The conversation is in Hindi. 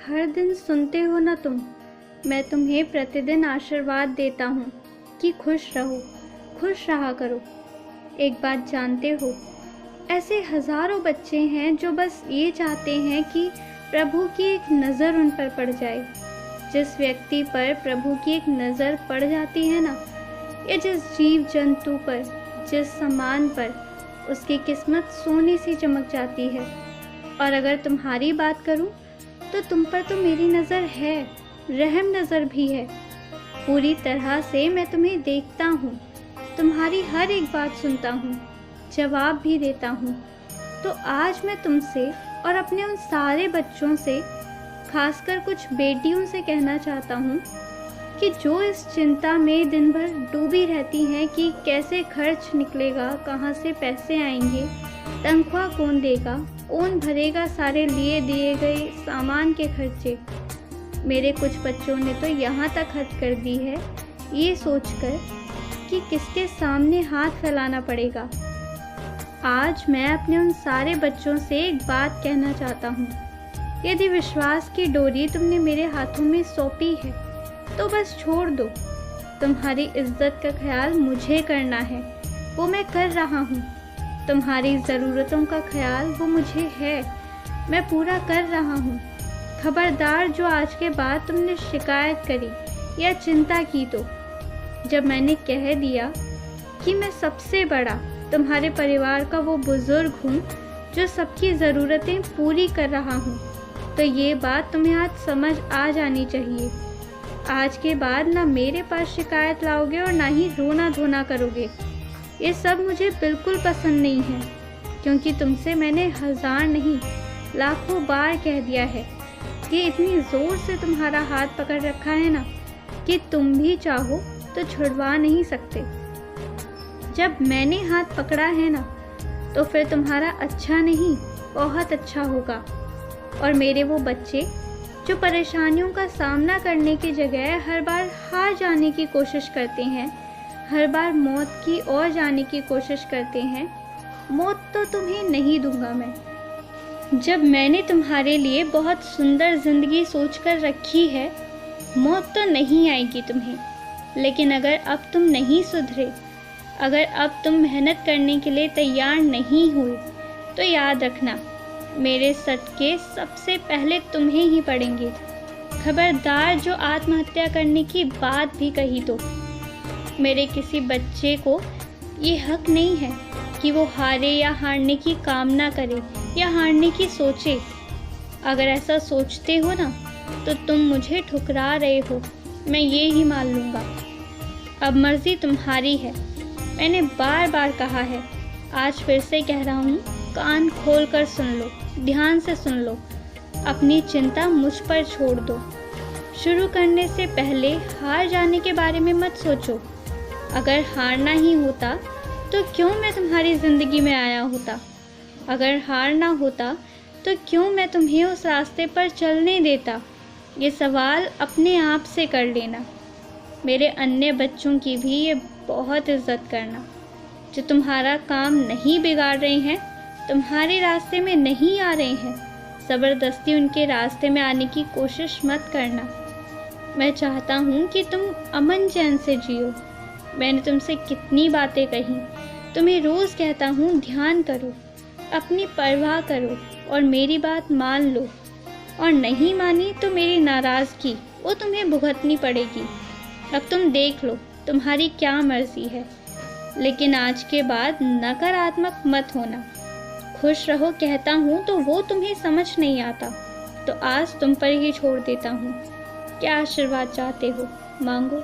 हर दिन सुनते हो ना तुम, मैं तुम्हें प्रतिदिन आशीर्वाद देता हूँ कि खुश रहो, खुश रहा करो। एक बात जानते हो, ऐसे हज़ारों बच्चे हैं जो बस ये चाहते हैं कि प्रभु की एक नज़र उन पर पड़ जाए। जिस व्यक्ति पर प्रभु की एक नज़र पड़ जाती है ना, या जिस जीव जंतु पर, जिस सामान पर, उसकी किस्मत सोने सी चमक जाती है। और अगर तुम्हारी बात करूं तो तुम पर तो मेरी नज़र है, रहम नज़र भी है। पूरी तरह से मैं तुम्हें देखता हूँ, तुम्हारी हर एक बात सुनता हूँ, जवाब भी देता हूँ। तो आज मैं तुमसे और अपने उन सारे बच्चों से, खासकर कुछ बेटियों से कहना चाहता हूँ कि जो इस चिंता में दिन भर डूबी रहती हैं कि कैसे खर्च निकलेगा, कहाँ से पैसे आएंगे, तनख्वाह कौन देगा, कौन भरेगा सारे लिए दिए गए सामान के खर्चे। मेरे कुछ बच्चों ने तो यहाँ तक हद कर दी है ये सोचकर कि किसके सामने हाथ फैलाना पड़ेगा। आज मैं अपने उन सारे बच्चों से एक बात कहना चाहता हूँ। यदि विश्वास की डोरी तुमने मेरे हाथों में सौंपी है तो बस छोड़ दो। तुम्हारी इज्जत का ख्याल मुझे करना है, वो मैं कर रहा हूँ। तुम्हारी ज़रूरतों का ख्याल वो मुझे है, मैं पूरा कर रहा हूँ। खबरदार जो आज के बाद तुमने शिकायत करी या चिंता की तो। जब मैंने कह दिया कि मैं सबसे बड़ा तुम्हारे परिवार का वो बुज़ुर्ग हूँ जो सबकी ज़रूरतें पूरी कर रहा हूँ, तो ये बात तुम्हें आज समझ आ जानी चाहिए। आज के बाद ना मेरे पास शिकायत लाओगे और ना ही रोना धोना करोगे। ये सब मुझे बिल्कुल पसंद नहीं है, क्योंकि तुमसे मैंने हज़ार नहीं लाखों बार कह दिया है कि इतनी ज़ोर से तुम्हारा हाथ पकड़ रखा है ना कि तुम भी चाहो तो छुड़वा नहीं सकते। जब मैंने हाथ पकड़ा है ना तो फिर तुम्हारा अच्छा नहीं बहुत अच्छा होगा। और मेरे वो बच्चे जो परेशानियों का सामना करने की जगह हर बार हार जाने की कोशिश करते हैं, हर बार मौत की ओर जाने की कोशिश करते हैं, मौत तो तुम्हें नहीं दूंगा मैं। जब मैंने तुम्हारे लिए बहुत सुंदर ज़िंदगी सोचकर रखी है, मौत तो नहीं आएगी तुम्हें। लेकिन अगर अब तुम नहीं सुधरे, अगर अब तुम मेहनत करने के लिए तैयार नहीं हुए, तो याद रखना मेरे सटके सबसे पहले तुम्हें ही पड़ेंगे। खबरदार जो आत्महत्या करने की बात भी कही तो। मेरे किसी बच्चे को ये हक नहीं है कि वो हारे या हारने की कामना करे या हारने की सोचे। अगर ऐसा सोचते हो ना तो तुम मुझे ठुकरा रहे हो, मैं ये ही मान लूँगा। अब मर्ज़ी तुम्हारी है। मैंने बार बार कहा है, आज फिर से कह रहा हूँ, कान खोल कर सुन लो, ध्यान से सुन लो। अपनी चिंता मुझ पर छोड़ दो। शुरू करने से पहले हार जाने के बारे में मत सोचो। अगर हारना ही होता तो क्यों मैं तुम्हारी ज़िंदगी में आया होता? अगर हारना होता तो क्यों मैं तुम्हें उस रास्ते पर चलने देता? ये सवाल अपने आप से कर लेना। मेरे अन्य बच्चों की भी ये बहुत इज्जत करना, जो तुम्हारा काम नहीं बिगाड़ रहे हैं, तुम्हारे रास्ते में नहीं आ रहे हैं। ज़बरदस्ती उनके रास्ते में आने की कोशिश मत करना। मैं चाहता हूँ कि तुम अमन चैन से जियो। मैंने तुमसे कितनी बातें कही, तुम्हें रोज़ कहता हूँ ध्यान करो, अपनी परवाह करो और मेरी बात मान लो। और नहीं मानी तो मेरी नाराज़गी वो तुम्हें भुगतनी पड़ेगी। अब तुम देख लो तुम्हारी क्या मर्ज़ी है, लेकिन आज के बाद नकारात्मक मत होना। खुश रहो कहता हूँ तो वो तुम्हें समझ नहीं आता, तो आज तुम पर ही छोड़ देता हूँ। क्या आशीर्वाद चाहते हो, मांगो।